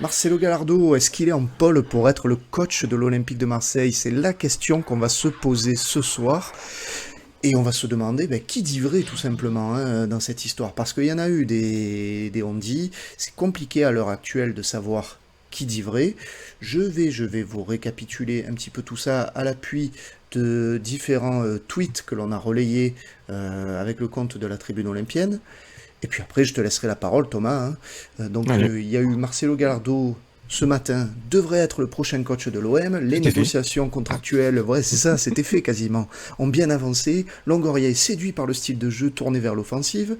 Marcelo Gallardo, est-ce qu'il est en pôle pour être le coach de l'Olympique de Marseille? C'est la question qu'on va se poser ce soir. Et on va se demander qui dit vrai tout simplement dans cette histoire. Parce qu'il y en a eu des on-dit. C'est compliqué à l'heure actuelle de savoir qui dit vrai. Je vais vous récapituler un petit peu tout ça à l'appui de différents tweets que l'on a relayés avec le compte de la Tribune Olympienne. Et puis après, je te laisserai la parole, Thomas, hein. Allez, Il y a eu Marcelo Gallardo ce matin, devrait être le prochain coach de l'OM. Les c'était fait. négociations contractuelles, ouais, c'est ça, c'était fait quasiment, ont bien avancé. Longoria est séduit par le style de jeu tourné vers l'offensive.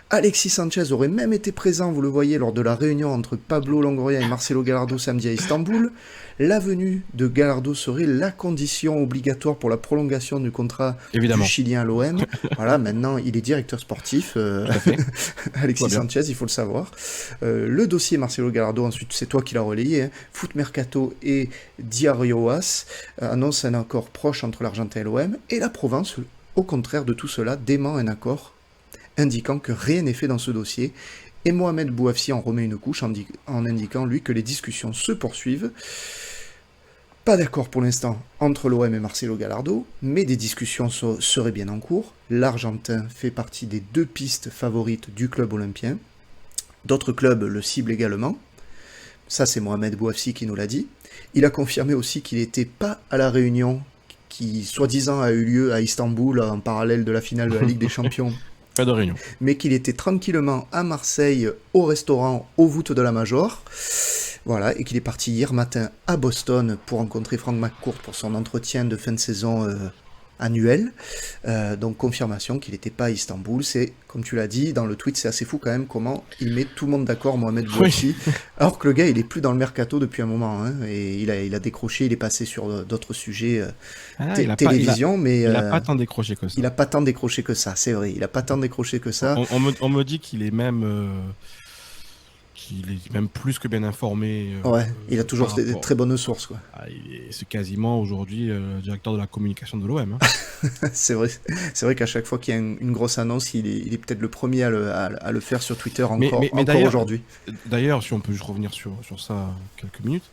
Alexis Sanchez aurait même été présent, vous le voyez, lors de la réunion entre Pablo Longoria et Marcelo Gallardo samedi à Istanbul. La venue de Gallardo serait la condition obligatoire pour la prolongation du contrat du Évidemment, Chilien à l'OM. Voilà, maintenant il est directeur sportif, tout à fait. Tout va Alexis bien. Sanchez, il faut le savoir. Le dossier Marcelo Gallardo, ensuite c'est toi qui l'as relayé, hein. Foot Mercato et Diario As annoncent un accord proche entre l'Argentin et l'OM, et la Provence, au contraire de tout cela, dément un accord indiquant que rien n'est fait dans ce dossier, et Mohamed Bouafsi en remet une couche en indiquant, lui, que les discussions se poursuivent. Pas d'accord pour l'instant entre l'OM et Marcelo Gallardo, mais des discussions seraient bien en cours. L'Argentin fait partie des deux pistes favorites du club olympien. D'autres clubs le ciblent également. Ça, c'est Mohamed Bouafsi qui nous l'a dit. Il a confirmé aussi qu'il n'était pas à la réunion qui, soi-disant, a eu lieu à Istanbul en parallèle de la finale de la Ligue des Champions, Pas de réunion. mais qu'il était tranquillement à Marseille au restaurant aux voûtes de la Major. Voilà, et qu'il est parti hier matin à Boston pour rencontrer Frank McCourt pour son entretien de fin de saison annuel. Donc confirmation qu'il n'était pas à Istanbul. C'est, comme tu l'as dit, dans le tweet, c'est assez fou quand même comment il met tout le monde d'accord, Mohamed Oui. Bouafsi, alors que le gars, il est plus dans le mercato depuis un moment, hein, et il a décroché, il est passé sur d'autres sujets Ah, télévision, mais il a pas tant décroché que il ça. a pas tant décroché que ça, c'est vrai, il a pas tant décroché que ça. On me dit qu'il est même plus que bien informé Ouais, il a toujours par des rapport. très bonnes sources, quoi. C'est quasiment aujourd'hui directeur de la communication de l'OM. Hein. C'est vrai qu'à chaque fois qu'il y a une grosse annonce, il est peut-être le premier à le faire sur Twitter Mais encore aujourd'hui. d'ailleurs, si on peut juste revenir sur ça quelques minutes,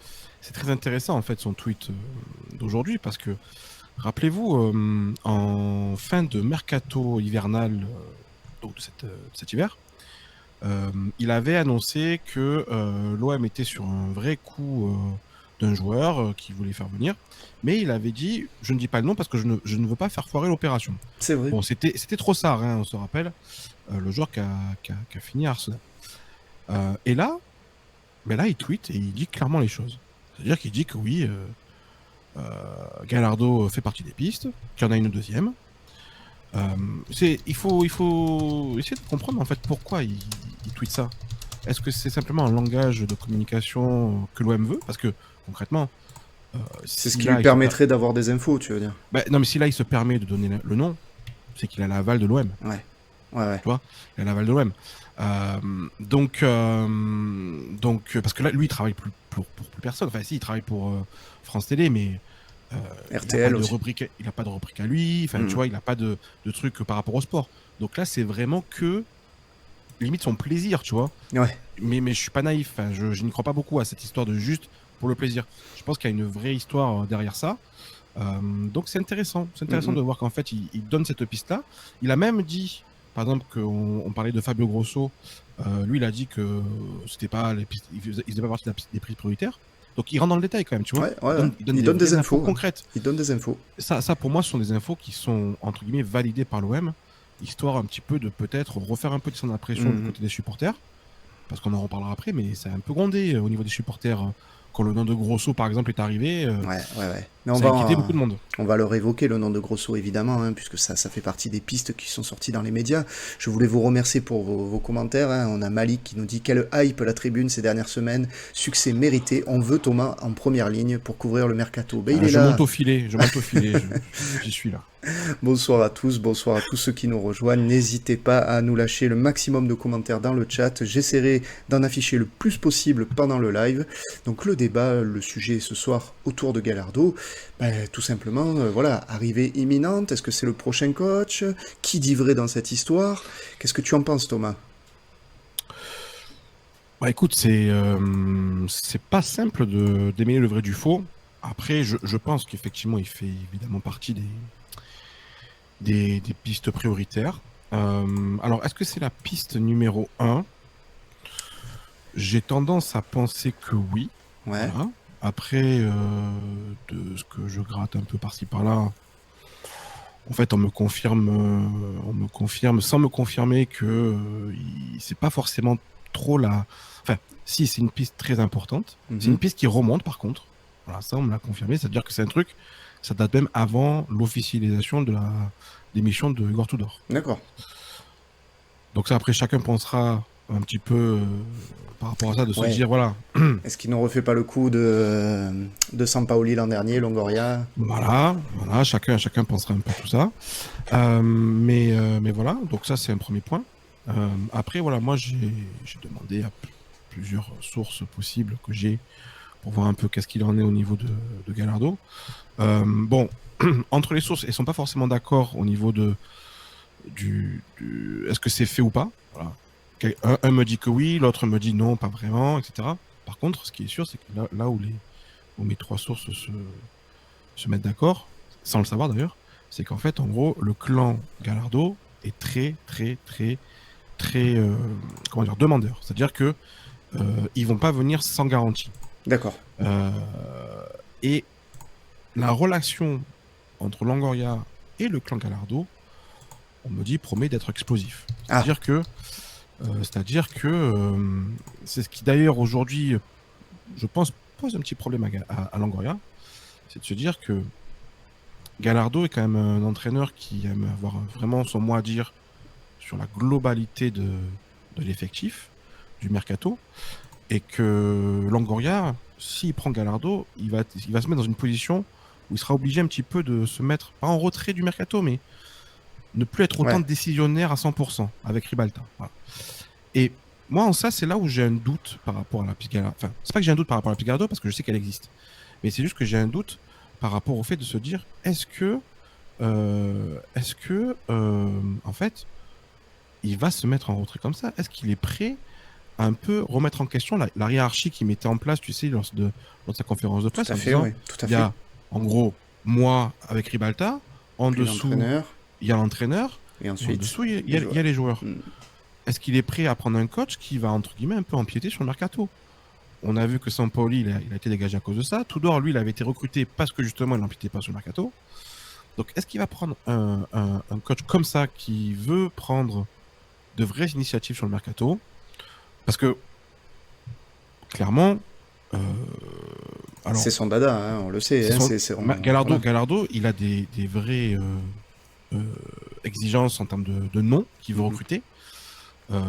c'est très intéressant en fait son tweet d'aujourd'hui parce que rappelez-vous, en fin de mercato hivernal donc de cet hiver, il avait annoncé que l'OM était sur un vrai coup d'un joueur qui voulait faire venir, mais il avait dit, je ne dis pas le nom parce que je ne veux pas faire foirer l'opération. C'est vrai. Bon, c'était Trossard, hein, on se rappelle, le joueur qui a fini à Arsenal. Et là, ben là, il tweet et il dit clairement les choses. C'est-à-dire qu'il dit que oui, Gallardo fait partie des pistes, qu'il y en a une deuxième. Il faut essayer de comprendre en fait pourquoi il tweet ça. Est-ce que c'est simplement un langage de communication que l'OM veut? Parce que concrètement, C'est ce si qui là lui il se per- permettrait d'avoir des infos, tu veux dire. non mais si là il se permet de donner le nom, c'est qu'il a l'aval de l'OM. Ouais, ouais, ouais. Tu vois, il a l'aval de l'OM. Parce que là, lui, il travaille pour plus personne. Enfin, si, il travaille pour France Télé, mais il n'a pas RTL de aussi. rubrique, il a pas de rubrique à lui. Enfin, tu Mhm. vois, il n'a pas de truc par rapport au sport. Donc là, c'est vraiment que limite son plaisir, tu vois. Ouais. Mais je suis pas naïf. Enfin, je n'y crois pas beaucoup à cette histoire de juste pour le plaisir. Je pense qu'il y a une vraie histoire derrière ça. Donc c'est intéressant. C'est intéressant Mhm. de voir qu'en fait, il donne cette piste-là. Il a même dit, par exemple, qu'on parlait de Fabio Grosso. Lui, il a dit que c'était pas les pistes, il faisait pas partie des prix prioritaires. Donc il rentre dans le détail quand même, tu vois. Ouais, ouais, ouais. Il donne Il des donne des vraies infos infos, ouais. concrètes. Il donne des infos. Ça, pour moi, ce sont des infos qui sont, entre guillemets, validées par l'OM, histoire un petit peu de peut-être refaire un peu de pression du Mhm. côté des supporters, parce qu'on en reparlera après, mais c'est un peu grondé au niveau des supporters. Quand le nom de Grosso, par exemple, est arrivé, Ouais, ouais, ouais. Mais ça a inquiété beaucoup de monde. on va leur évoquer le nom de Grosso évidemment, hein, puisque ça fait partie des pistes qui sont sorties dans les médias. Je voulais vous remercier pour vos commentaires, hein. On a Malik qui nous dit quelle hype la tribune ces dernières semaines, succès mérité. On veut Thomas en première ligne pour couvrir le mercato. Ben, il est Je monte là. au filet, j'y suis là. Bonsoir à tous, bonsoir à tous ceux qui nous rejoignent. N'hésitez pas à nous lâcher le maximum de commentaires dans le chat. J'essaierai d'en afficher le plus possible pendant le live. Donc le débat, le sujet ce soir autour de Gallardo, tout simplement, voilà, arrivée imminente. Est-ce que c'est le prochain coach? Qui dit vrai dans cette histoire? Qu'est-ce que tu en penses, Thomas? Bah écoute, c'est pas simple d'émêler le vrai du faux. Après, je pense qu'effectivement, il fait évidemment partie des pistes prioritaires. Alors, est-ce que c'est la piste numéro un? J'ai tendance à penser que oui. Ouais, Voilà. Après, de ce que je gratte un peu par-ci par-là, en fait, on me confirme, sans me confirmer que c'est pas forcément trop la. Enfin, si, c'est une piste très importante. C'est mhm, une piste qui remonte, par contre. Voilà, ça, on me l'a confirmé. C'est-à-dire que c'est un truc, ça date même avant l'officialisation de la démission de Igor Tudor. d'accord. Donc ça, après, chacun pensera un petit peu par rapport à ça, de se Ouais. dire, voilà, Est-ce qu'ils n'ont refait pas le coup de Sampaoli l'an dernier, Longoria? voilà, chacun pensera un peu tout ça. Mais voilà, donc ça, c'est un premier point. Après, voilà, moi, j'ai demandé à plusieurs sources possibles que j'ai pour voir un peu qu'est-ce qu'il en est au niveau de Gallardo. Bon, entre les sources, elles sont pas forcément d'accord au niveau est-ce que c'est fait ou pas. Voilà. Un me dit que oui, l'autre me dit non, pas vraiment, etc. Par contre, ce qui est sûr, c'est que là où mes trois sources se mettent d'accord, sans le savoir d'ailleurs, c'est qu'en fait, en gros, le clan Gallardo est très, très, très, très, comment dire, demandeur. C'est-à-dire que ils vont pas venir sans garantie. D'accord. Euh, et la relation entre Longoria et le clan Gallardo, on me dit, promet d'être explosif. Ah, C'est-à-dire que c'est ce qui d'ailleurs aujourd'hui, je pense, pose un petit problème à Longoria, c'est de se dire que Gallardo est quand même un entraîneur qui aime avoir vraiment son mot à dire sur la globalité de l'effectif, du mercato, et que Longoria, s'il prend Gallardo, il va se mettre dans une position où il sera obligé un petit peu de se mettre, pas en retrait du mercato, mais ne plus être autant ouais. décisionnaire à 100% avec Ribalta. Voilà. Et moi, en ça, c'est là où j'ai un doute par rapport à la piste Gallardo. Enfin, c'est pas que j'ai un doute par rapport à la piste Gallardo, parce que je sais qu'elle existe. Mais c'est juste que j'ai un doute par rapport au fait de se dire, en fait, il va se mettre en retrait comme ça? Est-ce qu'il est prêt à un peu remettre en question la hiérarchie qu'il mettait en place, tu sais, lors de sa conférence de Tout presse, à en fait, disant, oui. Tout à il y fait. a, en gros, moi avec Ribalta, en Puis dessous, l'entraîneur, il y a l'entraîneur, et et en ensuite, dessous, les il y a joueurs. les joueurs. Hmm. Est-ce qu'il est prêt à prendre un coach qui va, entre guillemets, un peu empiéter sur le mercato? On a vu que Sampaoli, il a été dégagé à cause de ça. Tudor, lui, il avait été recruté parce que justement, il n'empiétait pas sur le mercato. Donc, est-ce qu'il va prendre un coach comme ça qui veut prendre de vraies initiatives sur le mercato? Parce que, clairement, euh, alors, C'est son dada, hein, on le sait. c'est Hein, son... c'est vraiment, Gallardo, voilà. Gallardo, il a des vraies euh, exigences en termes de nom qu'il veut Mhm. recruter. Euh,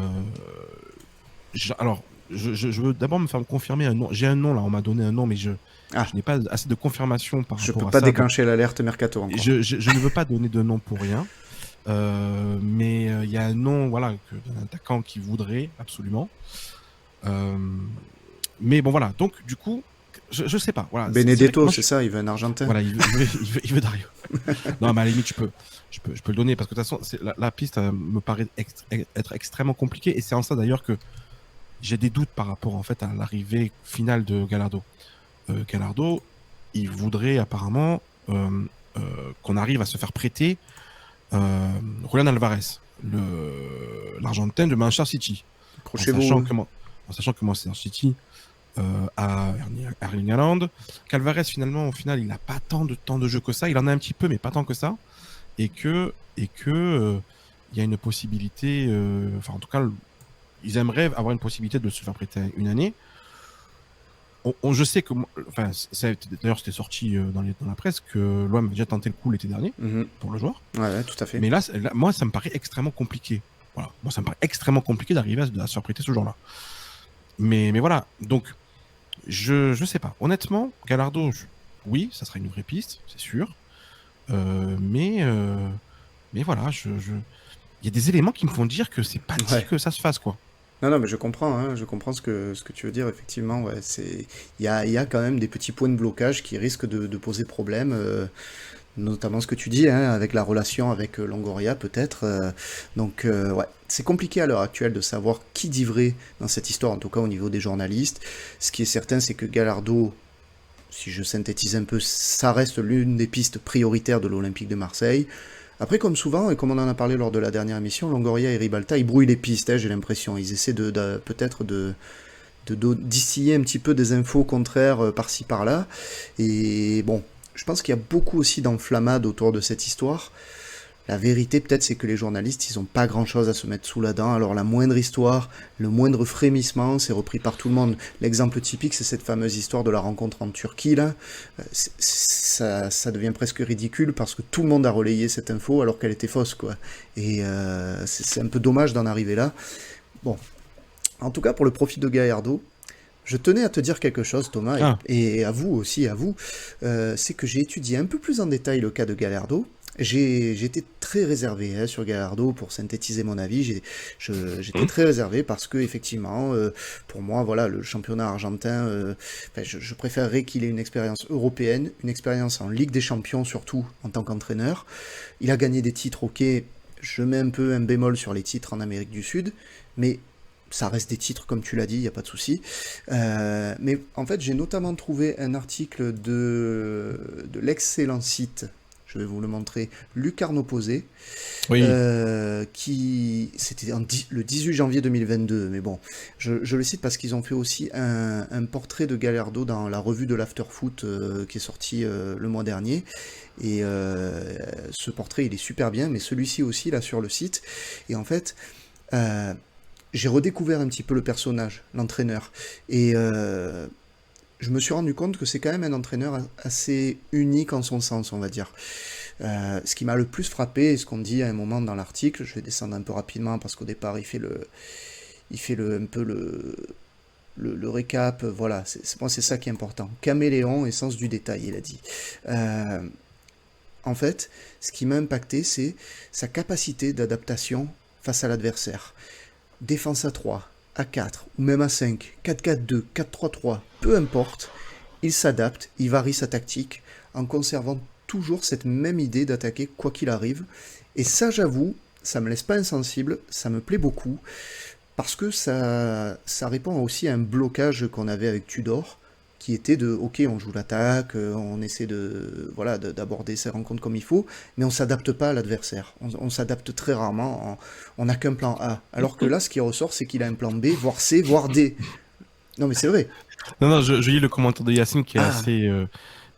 alors, je veux d'abord me faire confirmer un nom. J'ai un nom là, on m'a donné un nom, mais Ah, je n'ai pas assez de confirmation par je peux rapport à pas ça. Donc, déclencher l'alerte mercato encore. je ne veux pas donner de nom pour rien. Mais il y a un nom, voilà, d'un attaquant qui voudrait absolument. Euh, mais bon, voilà. Donc, du coup, je sais pas. Voilà, c'est vrai que Benedetto, moi, c'est ça, il veut un Argentin. voilà, il veut Dario. Non, mais à la limite, je peux le donner parce que de toute façon, la piste me paraît être extrêmement compliquée et c'est en ça d'ailleurs que j'ai des doutes par rapport en fait à l'arrivée finale de Gallardo. Gallardo, il voudrait apparemment qu'on arrive à se faire prêter Julián Alvarez, l'Argentin de Manchester City, en Approchez-vous. sachant que, en sachant que Manchester City à Erling Haaland, qu'Alvarez finalement au final il n'a pas tant de temps de jeu que ça, il en a un petit peu mais pas tant que ça, et que il y a une possibilité, enfin en tout cas ils aimeraient avoir une possibilité de se faire prêter une année. Je sais que, enfin, d'ailleurs, c'était sorti dans la presse que l'OM a déjà tenté le coup l'été dernier Mhm. pour le joueur. Ouais, ouais, tout à fait. Mais là, moi, ça me paraît extrêmement compliqué. Voilà. Moi, ça me paraît extrêmement compliqué d'arriver à se faire prêter ce genre-là. Mais voilà. Donc, je sais pas. Honnêtement, Gallardo, oui, ça sera une vraie piste, c'est sûr. Euh, mais, euh, mais voilà, il y a des éléments qui me font dire que c'est pas dit Ouais. que ça se fasse, quoi. Non, non, mais je comprends, hein, je comprends ce que tu veux dire, effectivement. Il y a quand même des petits points de blocage qui risquent de poser problème. notamment ce que tu dis, hein, avec la relation avec Longoria peut-être. Ouais, c'est compliqué à l'heure actuelle de savoir qui dit vrai dans cette histoire, en tout cas au niveau des journalistes. Ce qui est certain, c'est que Gallardo, si je synthétise un peu, ça reste l'une des pistes prioritaires de l'Olympique de Marseille. Après, comme souvent, et comme on en a parlé lors de la dernière émission, Longoria et Ribalta, ils brouillent les pistes, hein, j'ai l'impression. Ils essaient peut-être de distiller un petit peu des infos contraires par-ci par-là. Et bon, je pense qu'il y a beaucoup aussi d'enflammades autour de cette histoire. La vérité, peut-être, c'est que les journalistes, ils n'ont pas grand-chose à se mettre sous la dent. Alors, la moindre histoire, le moindre frémissement, c'est repris par tout le monde. L'exemple typique, c'est cette fameuse histoire de la rencontre en Turquie, là. Ça devient presque ridicule parce que tout le monde a relayé cette info alors qu'elle était fausse, quoi. Et c'est un peu dommage d'en arriver là. Bon, en tout cas, pour le profit de Gallardo, je tenais à te dire quelque chose, Thomas, et à vous aussi, à vous. C'est que j'ai étudié un peu plus en détail le cas de Gallardo. J'ai été très réservé sur Gallardo pour synthétiser mon avis. J'étais très réservé parce que effectivement, pour moi, voilà, le championnat argentin, je préférerais qu'il ait une expérience européenne, une expérience en Ligue des Champions surtout en tant qu'entraîneur. Il a gagné des titres, ok. Je mets un peu un bémol sur les titres en Amérique du Sud, mais ça reste des titres, comme tu l'as dit, il n'y a pas de souci. Mais en fait, j'ai notamment trouvé un article de l'excellent site, je vais vous le montrer, Lucarno Posé, Oui. qui c'était le 18 janvier 2022, mais bon, je le cite parce qu'ils ont fait aussi un portrait de Gallardo dans la revue de l'Afterfoot qui est sortie le mois dernier, et ce portrait, il est super bien, mais celui-ci aussi, là, sur le site, et en fait, j'ai redécouvert un petit peu le personnage, l'entraîneur, et je me suis rendu compte que c'est quand même un entraîneur assez unique en son sens, on va dire. Ce qui m'a le plus frappé, et ce qu'on dit à un moment dans l'article, je vais descendre un peu rapidement parce qu'au départ il fait un peu le récap, voilà, moi c'est ça qui est important. Caméléon et sens du détail, il a dit. En fait, ce qui m'a impacté, c'est sa capacité d'adaptation face à l'adversaire. Défense à 3, à 4, ou même à 5, 4-4-2, 4-3-3, peu importe, il s'adapte, il varie sa tactique, en conservant toujours cette même idée d'attaquer quoi qu'il arrive. Et ça, j'avoue, ça me laisse pas insensible, ça me plaît beaucoup, parce que ça répond aussi à un blocage qu'on avait avec Tudor, qui était de, ok, on joue l'attaque, on essaie d'aborder ces rencontres comme il faut, mais on s'adapte pas à l'adversaire. On s'adapte très rarement, on n'a qu'un plan A. Alors que là, ce qui ressort, c'est qu'il a un plan B, voire C, voire D. Non, mais c'est vrai. Non, je lis le commentaire de Yacine qui est assez...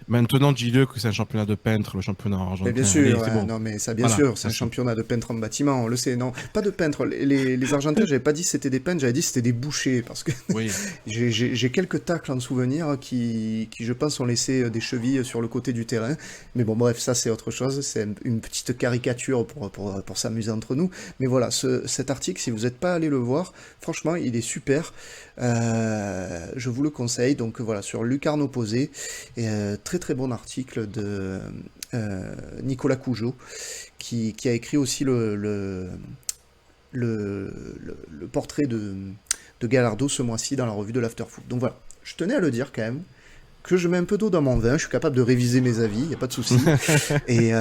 Maintenant, dis-le que c'est un championnat de peintre, le championnat argentin. Mais bien sûr, Allez, bon. non mais ça bien sûr, c'est un championnat de peintre en bâtiment, on le sait, non, pas de peintre, les Argentins, j'avais pas dit que c'était des peintres, j'avais dit que c'était des bouchers, parce que oui. j'ai quelques tacles en souvenir qui, je pense, ont laissé des chevilles sur le côté du terrain, mais bon, bref, ça c'est autre chose, c'est une petite caricature pour s'amuser entre nous, mais voilà, cet article, si vous n'êtes pas allé le voir, franchement, il est super, je vous le conseille, donc voilà, sur Lucarno Posé, et très très bon article de Nicolas Cougeot qui a écrit aussi le portrait de Gallardo ce mois-ci dans la revue de l'Afterfoot. Donc voilà, je tenais à le dire quand même, que je mets un peu d'eau dans mon vin, je suis capable de réviser mes avis, il n'y a pas de souci. Et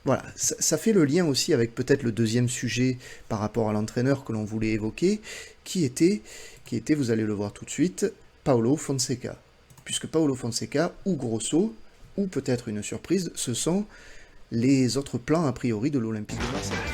voilà, ça fait le lien aussi avec peut-être le deuxième sujet par rapport à l'entraîneur que l'on voulait évoquer, qui était, vous allez le voir tout de suite, Paulo Fonseca. Puisque Paulo Fonseca, ou Grosso, ou peut-être une surprise, ce sont les autres plans a priori de l'Olympique de Marseille.